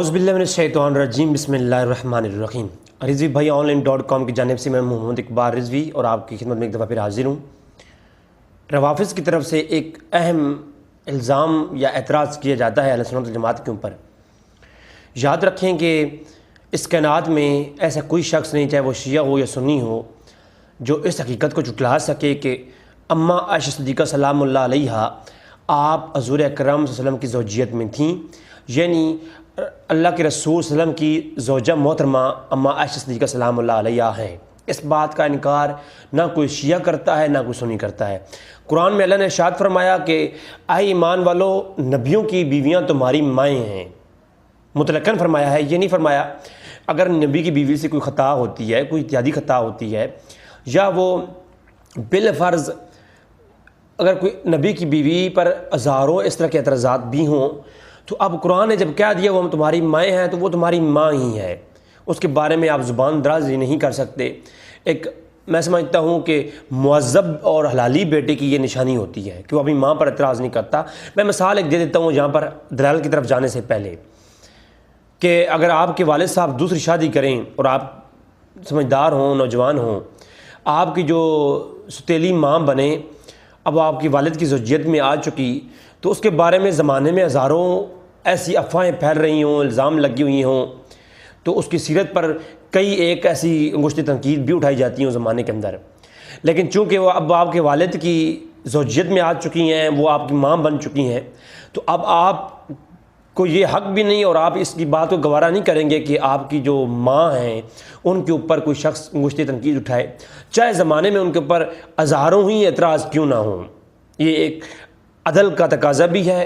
اعوذ باللہ من الشیطان الرجیم بسم اللہ الرحمن الرحیم۔ رضوی بھائی آن لائن .com کی جانب سے میں محمد اقبال رضوی اور آپ کی خدمت میں ایک دفعہ پھر حاضر ہوں۔ روافض کی طرف سے ایک اہم الزام یا اعتراض کیا جاتا ہے اہل سنت والجماعت کے اوپر۔ یاد رکھیں کہ اس کائنات میں ایسا کوئی شخص نہیں، چاہے وہ شیعہ ہو یا سنی ہو، جو اس حقیقت کو جھٹلا سکے کہ اماں عائشہ صدیقہ سلام اللہ علیہا آپ حضور اکرم صلی اللہ علیہ وسلم کی زوجیت میں تھیں، یعنی اللہ کے رسول صلی اللہ علیہ وسلم کی زوجہ محترمہ اماں عائشہ صدیقہ سلام اللہ علیہا ہیں۔ اس بات کا انکار نہ کوئی شیعہ کرتا ہے نہ کوئی سنی کرتا ہے۔ قرآن میں اللہ نے ارشاد فرمایا کہ اے ایمان والو، نبیوں کی بیویاں تمہاری مائیں ہیں۔ مطلقاً فرمایا ہے، یہ نہیں فرمایا اگر نبی کی بیوی سے کوئی خطا ہوتی ہے، کوئی اتحادی خطا ہوتی ہے، یا وہ بالفرض اگر کوئی نبی کی بیوی پر ہزاروں اس طرح کے اعتراضات بھی ہوں، تو اب قرآن نے جب کہہ دیا وہ تمہاری مائیں ہیں، تو وہ تمہاری ماں ہی ہے، اس کے بارے میں آپ زبان درازی نہیں کر سکتے۔ ایک میں سمجھتا ہوں کہ معذب اور حلالی بیٹے کی یہ نشانی ہوتی ہے کہ وہ اپنی ماں پر اعتراض نہیں کرتا۔ میں مثال ایک دے دیتا ہوں یہاں پر دلائل کی طرف جانے سے پہلے، کہ اگر آپ کے والد صاحب دوسری شادی کریں اور آپ سمجھدار ہوں، نوجوان ہوں، آپ کی جو ستیلی ماں بنے، اب آپ کی والد کی زوجیت میں آ چکی، تو اس کے بارے میں زمانے میں ہزاروں ایسی افواہیں پھیل رہی ہوں، الزام لگی ہوئی ہوں، تو اس کی سیرت پر کئی ایک ایسی انگشت تنقید بھی اٹھائی جاتی ہیں زمانے کے اندر۔ لیکن چونکہ وہ اب آپ کے والد کی زوجیت میں آ چکی ہیں، وہ آپ کی ماں بن چکی ہیں، تو اب آپ کو یہ حق بھی نہیں اور آپ اس کی بات کو گوارا نہیں کریں گے کہ آپ کی جو ماں ہیں ان کے اوپر کوئی شخص انگشت تنقید اٹھائے، چاہے زمانے میں ان کے اوپر ہزاروں ہی اعتراض کیوں نہ ہوں۔ یہ ایک عدل کا تقاضا بھی ہے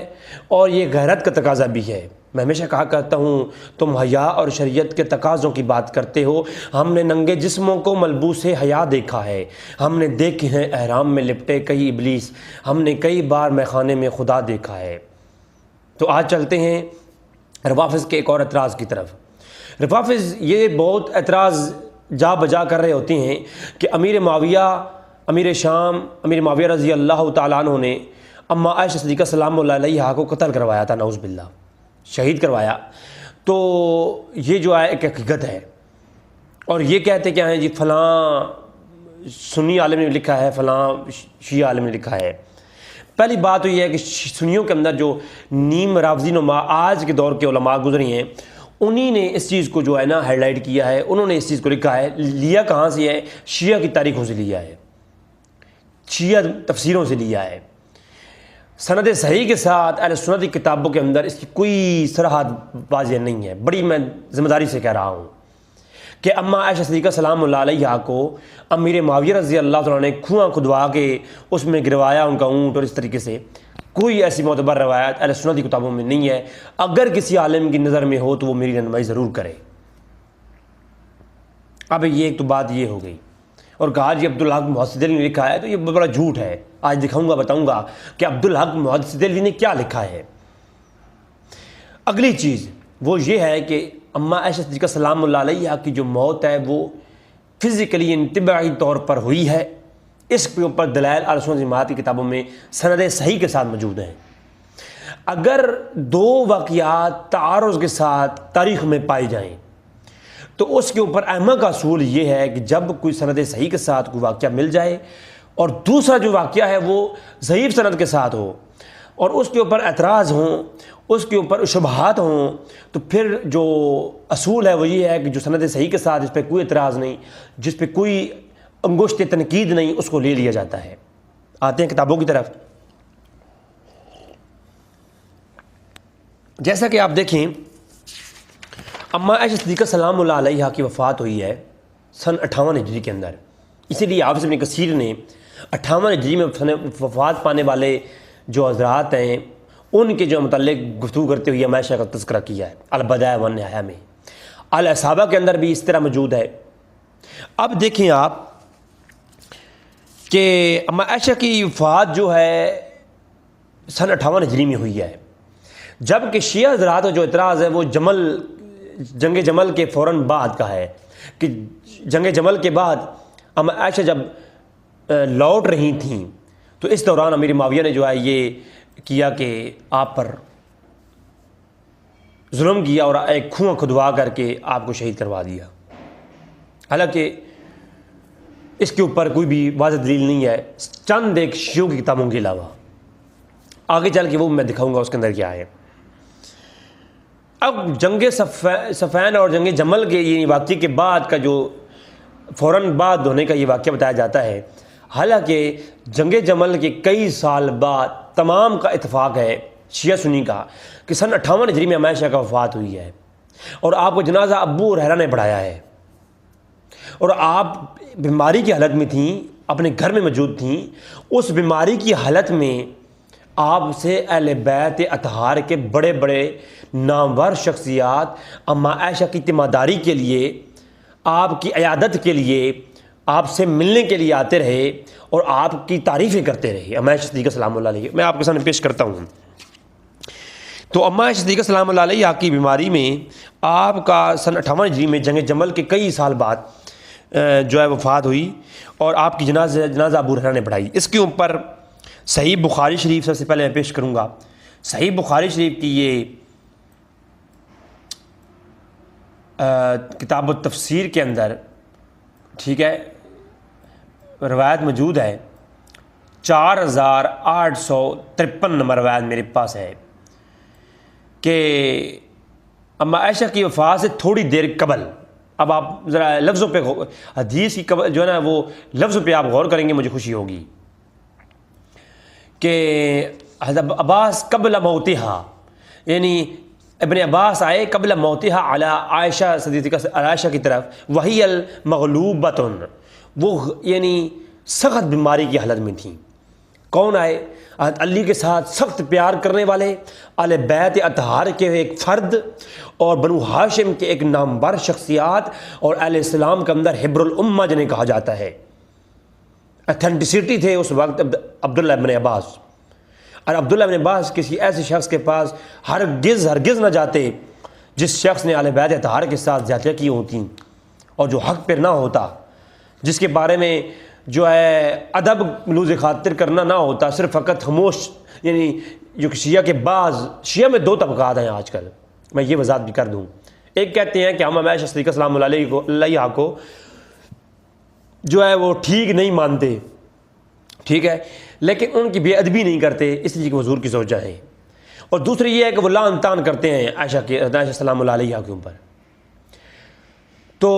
اور یہ غیرت کا تقاضا بھی ہے۔ میں ہمیشہ کہا کرتا ہوں، تم حیا اور شریعت کے تقاضوں کی بات کرتے ہو، ہم نے ننگے جسموں کو ملبوس حیا دیکھا ہے، ہم نے دیکھے ہیں احرام میں لپٹے کئی ابلیس، ہم نے کئی بار میخانے میں خدا دیکھا ہے۔ تو آج چلتے ہیں روافض کے ایک اور اعتراض کی طرف۔ روافض یہ بہت اعتراض جا بجا کر رہے ہوتے ہیں کہ امیر معاویہ، امیر شام، امیر معاویہ رضی اللہ تعالیٰ عنہ نے اماں عائشہ صدیقہ سلام اللہ علیہا کو قتل کروایا تھا، نعوذ باللہ، شہید کروایا۔ تو یہ جو ہے ایک حقیقت ہے، اور یہ کہتے کیا ہیں جی فلاں سنی عالم نے لکھا ہے، فلاں شیعہ عالم نے لکھا ہے۔ پہلی بات تو یہ ہے کہ سنیوں کے اندر جو نیم رافضی نما آج کے دور کے علماء گزری ہیں، انہی نے اس چیز کو جو ہے نا ہائیڈ لائٹ کیا ہے، انہوں نے اس چیز کو لکھا ہے۔ لیا کہاں سے ہے؟ شیعہ کی تاریخوں سے لیا ہے، شیعہ تفسیروں سے لیا ہے۔ سند صحیح کے ساتھ اہل سنت کی کتابوں کے اندر اس کی کوئی صراحت واضح نہیں ہے۔ بڑی میں ذمہ داری سے کہہ رہا ہوں کہ اماں عائشہ صدیقہ سلام اللہ علیہا کو امیر معاویہ رضی اللہ تعالیٰ نے کنواں کھدوا کے اس میں گروایا ان کا اونٹ، اور اس طریقے سے کوئی ایسی معتبر روایت اہل سنت کی کتابوں میں نہیں ہے۔ اگر کسی عالم کی نظر میں ہو تو وہ میری رہنمائی ضرور کرے۔ اب یہ ایک تو بات یہ ہو گئی، اور کہا جی عبدالحق محدث دہلوی نے لکھا ہے، تو یہ بڑا جھوٹ ہے۔ آج دکھاؤں گا، بتاؤں گا کہ عبدالحق محدث دہلوی نے کیا لکھا ہے۔ اگلی چیز وہ یہ ہے کہ اماں عائشہ صدیقہ سلام اللہ علیہا کی جو موت ہے وہ فزیکلی انطباعی طور پر ہوئی ہے۔ اس کے اوپر دلائل اہل سنت جماعت کی کتابوں میں سند صحیح کے ساتھ موجود ہیں۔ اگر دو واقعات تعارض کے ساتھ تاریخ میں پائے جائیں تو اس کے اوپر ائمہ کا اصول یہ ہے کہ جب کوئی سند صحیح کے ساتھ کوئی واقعہ مل جائے اور دوسرا جو واقعہ ہے وہ ضعیف سند کے ساتھ ہو اور اس کے اوپر اعتراض ہوں، اس کے اوپر شبہات ہوں، تو پھر جو اصول ہے وہ یہ ہے کہ جو سند صحیح کے ساتھ جس پہ کوئی اعتراض نہیں، جس پہ کوئی انگشت تنقید نہیں، اس کو لے لیا جاتا ہے۔ آتے ہیں کتابوں کی طرف۔ جیسا کہ آپ دیکھیں، اماں عائشہ صدیقہ سلام اللہ علیہا کی وفات ہوئی ہے سن 58 ہجری کے اندر۔ اسی لیے حافظ ابن کثیر نے 58 ہجری میں وفات پانے والے جو حضرات ہیں ان کے جو متعلق گفتگو کرتے ہوئے اماں عائشہ کا تذکرہ کیا ہے البدایہ والنہایہ میں۔ الاصابہ کے اندر بھی اس طرح موجود ہے۔ اب دیکھیں آپ کہ اماں عائشہ کی وفات جو ہے سن 58 ہجری میں ہوئی ہے، جبکہ شیعہ حضرات کا جو اعتراض ہے وہ جنگ جمل کے فوراً بعد کا ہے، کہ جنگ جمل کے بعد اماں عائشہ جب لوٹ رہی تھیں تو اس دوران امیر معاویہ نے جو ہے یہ کیا کہ آپ پر ظلم کیا اور ایک کنواں کھدوا کر کے آپ کو شہید کروا دیا۔ حالانکہ اس کے اوپر کوئی بھی واضح دلیل نہیں ہے چند ایک شیعوں کی کتابوں کے علاوہ، آگے چل کے وہ میں دکھاؤں گا اس کے اندر کیا ہے۔ اب جنگ صفین اور جنگ جمل کے یہ واقعے کے بعد کا جو فوراً بعد ہونے کا یہ واقعہ بتایا جاتا ہے، حالانکہ جنگ جمل کے کئی سال بعد تمام کا اتفاق ہے شیعہ سنی کا کہ سن 58 ہجری میں عائشہ کا وفات ہوئی ہے، اور آپ کو جنازہ ابو ہریرہ نے پڑھایا ہے، اور آپ بیماری کی حالت میں تھیں، اپنے گھر میں موجود تھیں۔ اس بیماری کی حالت میں آپ سے اہل بیت اطہار کے بڑے بڑے نامور شخصیات اماں عائشہ کی تیمارداری کے لیے، آپ کی عیادت کے لیے، آپ سے ملنے کے لیے آتے رہے اور آپ کی تعریفیں کرتے رہے۔ اماں عائشہ صدیقہ سلام اللہ علیہ میں آپ کے سامنے پیش کرتا ہوں۔ تو اماں عائشہ صدیقہ سلام اللہ علیہ کی بیماری میں آپ کا سن 58 ہجری میں جنگ جمل کے کئی سال بعد جو ہے وفات ہوئی، اور آپ کی جنازہ ابو ہریرہ نے پڑھائی۔ اس کے اوپر صحیح بخاری شریف سب سے پہلے میں پیش کروں گا۔ صحیح بخاری شریف کی یہ کتاب التفسیر کے اندر، ٹھیک ہے، روایت موجود ہے 4853 نمبر روایت میرے پاس ہے کہ اماں عائشہ کی وفات سے تھوڑی دیر قبل، اب آپ ذرا لفظوں پہ حدیث کی جو ہے نا وہ لفظوں پہ آپ غور کریں گے مجھے خوشی ہوگی، کہ حضرت عباس قبل موتہا، یعنی ابن عباس آئے قبل موتہا علی عائشہ صدیقہ عائشہ کی طرف، وہی المغلوبۃ، وہ یعنی سخت بیماری کی حالت میں تھیں۔ کون آئے؟ حضرت علی کے ساتھ سخت پیار کرنے والے اہل بیت اطہار کے ایک فرد اور بنو ہاشم کے ایک نامور شخصیات، اور اہل اسلام کے اندر حبر الامہ جنہیں کہا جاتا ہے، اتھینٹسٹی تھے اس وقت عبداللہ ابن عباس۔ اور عبداللہ ابن عباس کسی ایسے شخص کے پاس ہرگز نہ جاتے جس شخص نے اہل بیت اطہار کے ساتھ زیادتیاں کی ہوتی اور جو حق پر نہ ہوتا، جس کے بارے میں جو ہے ادب لوز خاطر کرنا نہ ہوتا، صرف فقط خاموش، یعنی جو شیعہ کے بعض شیعہ میں دو طبقات ہیں آج کل، میں یہ وضاحت بھی کر دوں۔ ایک کہتے ہیں کہ ہم اماں عائشہ صدیقہ سلام اللہ علیہ کو جو ہے وہ ٹھیک نہیں مانتے، ٹھیک ہے، لیکن ان کی بے ادبی نہیں کرتے اس لیے کہ وہ حضور کی زوجہ ہیں، اور دوسری یہ ہے کہ وہ لعن طعن کرتے ہیں عائشہ سلام اللہ علیہ کے اوپر۔ تو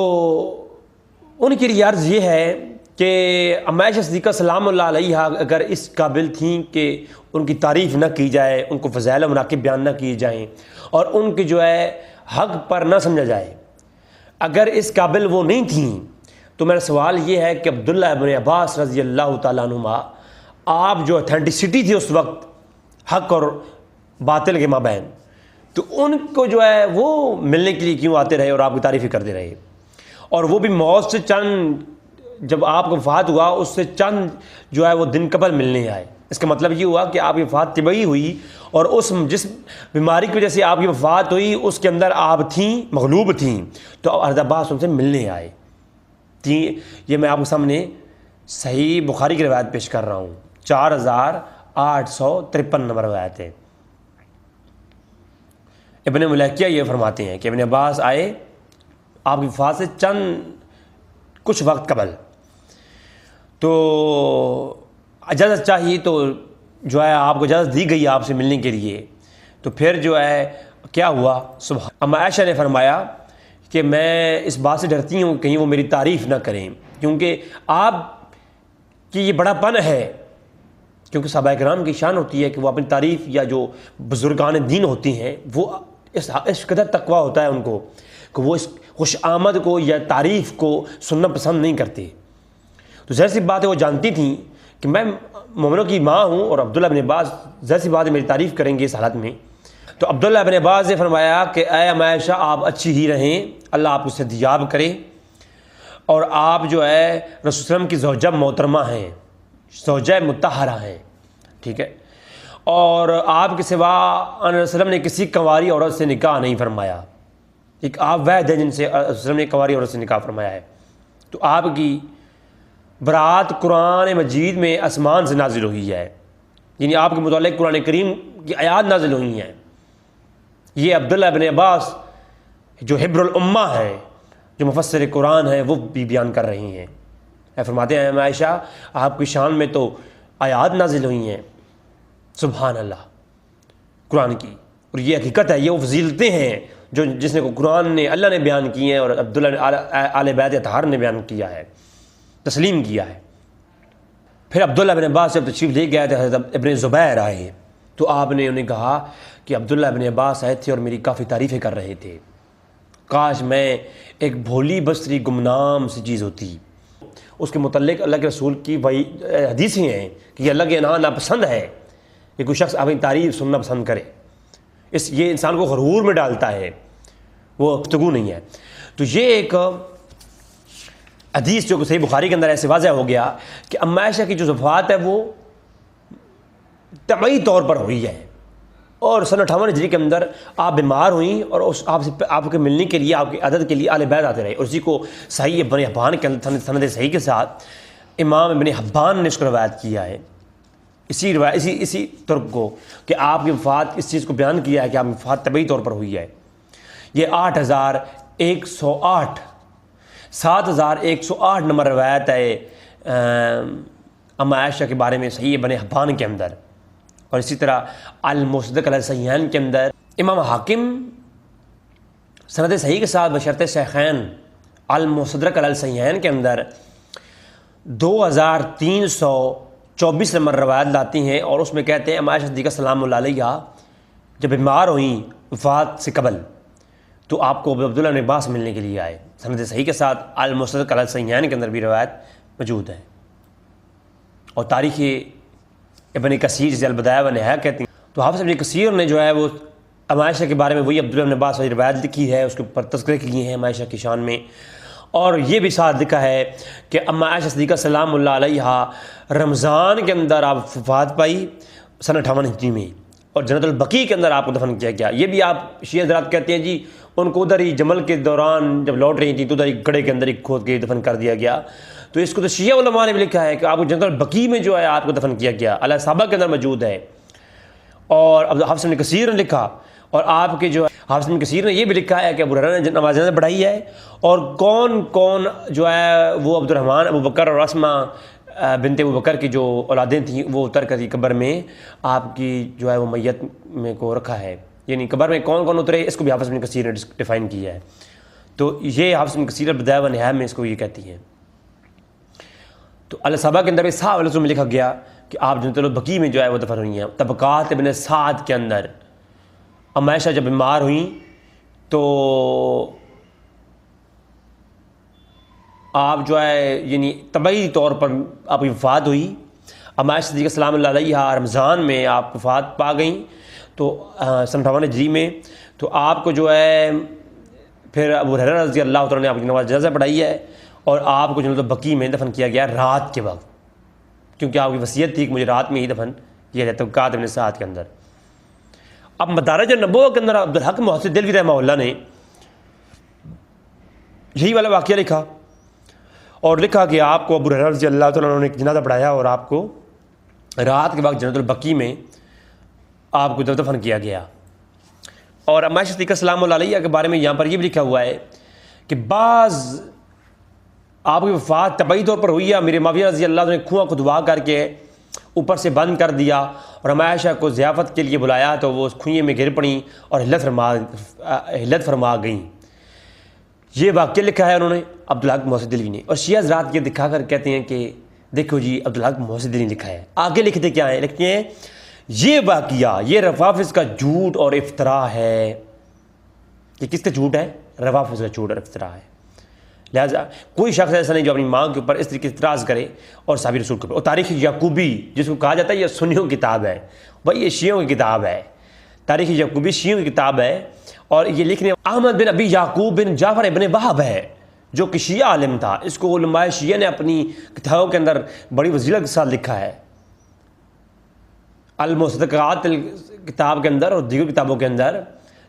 ان کی لیے عرض یہ ہے کہ اماں عائشہ صدیقہ سلام اللہ علیہ اگر اس قابل تھیں کہ ان کی تعریف نہ کی جائے، ان کو فضائل و مناقب بیان نہ کیے جائیں، اور ان کے جو ہے حق پر نہ سمجھا جائے، اگر اس قابل وہ نہیں تھیں، تو میرا سوال یہ ہے کہ عبداللہ ابن عباس رضی اللہ تعالیٰ عنہما، آپ جو اتھینٹسٹی تھی اس وقت حق اور باطل کے مابین، تو ان کو جو ہے وہ ملنے کے لیے کیوں آتے رہے اور آپ کی تعریفیں کرتے رہے؟ اور وہ بھی موت سے چند، جب آپ کو وفات ہوا اس سے چند جو ہے وہ دن قبل ملنے آئے۔ اس کا مطلب یہ ہوا کہ آپ کی وفات طبعی ہوئی، اور اس جس بیماری کی وجہ سے آپ کی وفات ہوئی اس کے اندر آپ تھیں، مغلوب تھیں، تو حضرت عباس ان سے ملنے آئے۔ یہ میں آپ کے سامنے صحیح بخاری کی روایت پیش کر رہا ہوں، 4853 نمبر روایت ہے۔ ابن ملیکہ یہ فرماتے ہیں کہ ابن عباس آئے آپ کی وفات سے چند کچھ وقت قبل، تو اجازت چاہیے، تو جو ہے آپ کو اجازت دی گئی آپ سے ملنے کے لیے۔ تو پھر جو ہے کیا ہوا، سبحان اماں عائشہ نے فرمایا کہ میں اس بات سے ڈرتی ہوں کہیں وہ میری تعریف نہ کریں، کیونکہ آپ کی یہ بڑا پن ہے، کیونکہ صحابہ کرام کی شان ہوتی ہے کہ وہ اپنی تعریف، یا جو بزرگان دین ہوتی ہیں وہ اس قدر تقویٰ ہوتا ہے ان کو کہ وہ اس خوش آمد کو یا تعریف کو سننا پسند نہیں کرتے۔ تو ظاہر سی بات ہے وہ جانتی تھیں کہ میں مومنوں کی ماں ہوں، اور عبداللہ ابن عباس ظاہر سی بات ہے میری تعریف کریں گے اس حالت میں۔ تو عبداللہ ابن عباس نے فرمایا کہ اے اماں عائشہ آپ اچھی ہی رہیں، اللہ آپ کو صحتیاب کرے، اور آپ جو ہے رسول صلی اللہ علیہ وسلم کی زوجہ محترمہ ہیں، زوجہ مطہرہ ہیں، ٹھیک ہے، اور آپ کے سوا علیہ وسلم نے کسی کنواری عورت سے نکاح نہیں فرمایا، ایک آپ وحید ہیں جن سے علیہ وسلم نے کنواری عورت سے نکاح فرمایا ہے۔ تو آپ کی برات قرآن مجید میں آسمان سے نازل ہوئی ہے، یعنی آپ کے متعلق قرآن کریم کی آیات نازل ہوئی ہیں، یہ عبداللہ ابن عباس جو حبر الامہ ہیں، جو مفسر قرآن ہیں، وہ بھی بیان کر رہی ہیں۔ فرماتے ہیں عائشہ آپ کی شان میں تو آیات نازل ہوئی ہیں، سبحان اللہ، قرآن کی، اور یہ حقیقت ہے، یہ وہ فضیلتیں ہیں جو جس نے قرآن نے، اللہ نے بیان کی ہیں اور عبداللہ آل بیت اطہار نے بیان کیا ہے، تسلیم کیا ہے۔ پھر عبداللہ ابن عباس جب تشریف لے گئے تھے، حضرت ابن زبیر آئے تو آپ نے انہیں کہا کہ عبداللہ ابن عباس آئے تھے اور میری کافی تعریفیں کر رہے تھے، کاش میں ایک بھولی بصری گمنام سی چیز ہوتی۔ اس کے متعلق اللہ کے رسول کی وہی حدیثیں ہیں کہ یہ اللہ کے یہاں ناپسند ہے کہ کوئی شخص اپنی تعریف سننا پسند کرے، یہ انسان کو غرور میں ڈالتا ہے، وہ گفتگو نہیں ہے۔ تو یہ ایک حدیث جو صحیح بخاری کے اندر ایسے واضح ہو گیا کہ ام عائشہ کی جو وفات ہے وہ طبعی طور پر ہوئی ہے، اور سن 58 ہجری کے اندر آپ بیمار ہوئیں اور آپ کے ملنے کے لیے، آپ کی عدد کے لیے اہل بیت آتے رہے، اور اسی کو صحیح ابن حبان کے اندر سند صحیح کے ساتھ امام ابن حبان نے اس کو روایت کیا ہے، اسی ترک کو کہ آپ کی وفات، اس چیز کو بیان کیا ہے کہ آپ کی وفات طبعی طور پر ہوئی ہے۔ یہ 7108 نمبر روایت ہے ام عائشہ کے بارے میں صحیح ابن حبان کے اندر، اور اسی طرح المصدق علی الصحیحین کے اندر امام حاکم سند صحیح کے ساتھ بشرط شیخین المصدق علی الصحیحین کے اندر 2324 نمبر روایت لاتی ہیں، اور اس میں کہتے ہیں ام عائشہ صدیقہ سلام اللہ علیہا جب بیمار ہوئیں وفات سے قبل تو آپ کو عبداللہ ابن عباس ملنے کے لیے آئے، سند صحیح کے ساتھ المصدق علی الصحیحین کے اندر بھی روایت موجود ہے۔ اور تاریخ ابن کثیر جسے البدایہ و نہایہ کہتے ہیں، تو حافظ ابن کثیر نے جو ہے وہ ام عائشہ کے بارے میں وہی عبداللہ ابن عباس والی روایت لکھی ہے، اس کے اوپر تذکرے کیے ہیں ام عائشہ کی شان میں، اور یہ بھی ساتھ لکھا ہے کہ ام عائشہ صدیقہ سلام اللہ علیہا رمضان کے اندر آپ وفات پائی سن 58 ہجری میں، اور جنت البقیع کے اندر آپ کو دفن کیا گیا۔ یہ بھی آپ شیعہ حضرات کہتے ہیں جی ان کو ادھر ہی جمل کے دوران جب لوٹ رہی تھیں تو ادھر ہی گڑھے کے اندر ہی کھود کے دفن کر دیا گیا، تو اس کو تو شیعہ علماء نے بھی لکھا ہے کہ آپ کو جنت البقیع میں جو ہے آپ کو دفن کیا گیا، علیہ صحابہ کے اندر موجود ہے۔ اور حافظ ابن کثیر نے لکھا، اور آپ کے جو حافظ ابن کثیر نے یہ بھی لکھا ہے کہ ابو ہریرہ نے نماز جنازہ پڑھائی ہے، اور کون کون جو ہے وہ عبد الرحمن ابو بکر اور اسما بنت ابو بکر کی جو اولادیں تھیں وہ اتر کر قبر میں آپ کی جو ہے وہ میت میں کو رکھا ہے، یعنی قبر میں کون کون اترے اس کو بھی حافظ ابن کثیر نے ڈیفائن کیا ہے۔ تو یہ حافظ ابن کثیر البدایہ و نہایہ میں اس کو یہ کہتی ہیں۔ تو الصحابہ کے اندر بھی صحابہ لفظوں میں لکھا گیا کہ آپ جنت البقیع میں جو ہے وہ دفن ہوئی ہیں۔ طبقات ابن سعد کے اندر ام عائشہ جب بیمار ہوئیں تو آپ جو ہے یعنی طبعی طور پر آپ کی وفات ہوئی۔ ام عائشہ صدیقہ سلام اللہ علیہا رمضان میں آپ وفات پا گئیں تو سن 58 ہجری میں، تو آپ کو جو ہے پھر ابو ہریرہ رضی اللہ تعالیٰ نے آپ کی نماز جنازہ پڑھائی ہے، اور آپ کو جنت البقیع میں دفن کیا گیا رات کے وقت، کیونکہ آپ کی وصیت تھی کہ مجھے رات میں ہی دفن کیا جائے، طبقات ابن سعد کے اندر۔ اب مدارج النبوہ کے اندر عبدالحق محسن دہلوی رحمہ اللہ نے یہی والا واقعہ لکھا، اور لکھا کہ آپ کو ابو ہریرہ رضی اللہ تعالیٰ نے ایک جنازہ پڑھایا اور آپ کو رات کے وقت جنت البقیع میں آپ کو دفن کیا گیا۔ اور ام عائشہ صدیقہ سلام اللہ علیہا کے بارے میں یہاں پر یہ بھی لکھا ہوا ہے کہ بعض آپ کی وفات طبعی طور پر ہوئی ہے، میرے معاویہ رضی اللہ عنہ نے کنواں کھدوا کر کے اوپر سے بند کر دیا اور ام عائشہ کو ضیافت کے لیے بلایا تو وہ اس کنویں میں گر پڑیں اور ہلت فرما گئیں۔ یہ واقعہ لکھا ہے انہوں نے عبدالحق محسن دہلوی نے، اور شیعہ حضرات یہ دکھا کر کہتے ہیں کہ دیکھو جی عبدالحق محسن دہلوی نے لکھا ہے۔ آگے لکھتے کیا ہیں؟ لکھتے ہیں یہ واقعہ یہ روافظ کا جھوٹ اور افطرا ہے۔ یہ کس کا جھوٹ ہے؟ روافظ کا جھوٹ اور افطرا ہے۔ لہٰذا کوئی شخص ایسا نہیں جو اپنی ماں کے اوپر اس طریقے سے اعتراض کرے اور صحابی رسول کے اوپر۔ اور تاریخ یعقوبی جس کو کہا جاتا ہے یہ سنیوں کی کتاب ہے، بھائی یہ شیعوں کی کتاب ہے، تاریخ یعقوبی شیعوں کی کتاب ہے، اور یہ لکھنے احمد بن ابی یعقوب بن جعفر ابن وہب ہے جو کہ شیعہ عالم تھا۔ اس کو علماء شیعہ نے اپنی کتابوں کے اندر بڑی فضیلت کے ساتھ لکھا ہے، المصدقات کتاب کے اندر اور دیگر کتابوں کے اندر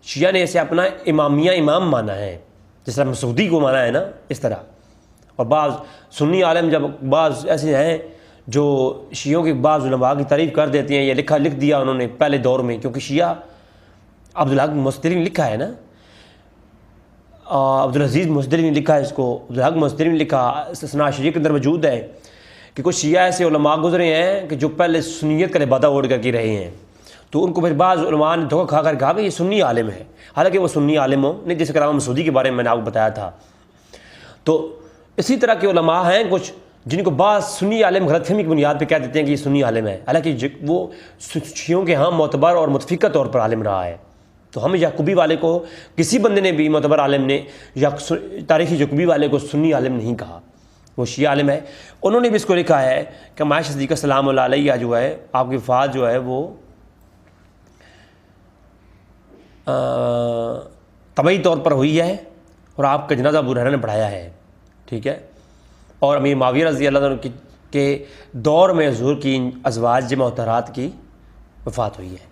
شیعہ نے اسے اپنا امامیہ امام مانا ہے، جس طرح مسعودی کو مانا ہے نا اس طرح۔ اور بعض سنی عالم جب بعض ایسے ہیں جو شیعوں کے بعض علماء کی تعریف کر دیتے ہیں، یہ لکھ دیا انہوں نے پہلے دور میں، کیونکہ شیعہ عبدالحق مصدری نے لکھا ہے نا، عبدالعزیز مصدری نے لکھا ہے اس کو، عبدالحق مصدری نے لکھا، استثناء شریعہ کے اندر موجود ہے کہ کچھ شیعہ ایسے علماء گزرے ہیں کہ جو پہلے سنیت کا لبادہ اوڑھ کر کے رہے ہیں، تو ان کو پھر بعض علماء نے دھوکہ کھا کر کہا کہ یہ سنی عالم ہے، حالانکہ وہ سنی عالم ہو نہیں، جیسے کرامہ مسعودی کے بارے میں نے آپ کو بتایا تھا۔ تو اسی طرح کے علماء ہیں کچھ جن کو بعض سنی عالم غلط فہمی کی بنیاد پہ کہہ دیتے ہیں کہ یہ سنی عالم ہے، حالانکہ وہ شیعوں کے ہاں معتبر اور متفقہ طور پر عالم رہا ہے۔ تو ہم یعقوبی والے کو کسی بندے نے بھی، معتبر عالم نے یا تاریخی یعقوبی والے کو سنی عالم نہیں کہا، وہ شیعہ عالم ہے۔ انہوں نے بھی اس کو لکھا ہے کہ عائشہ صدیقہ سلام اللہ علیہ جو ہے آپ کی وفات جو ہے وہ طبعی طور پر ہوئی ہے اور آپ کا جنازہ ابو ہریرہ نے پڑھایا ہے، ٹھیک ہے، اور امیر معاویہ رضی اللہ عنہ کے دور میں حضور کی ازواج مطہرات کی وفات ہوئی ہے۔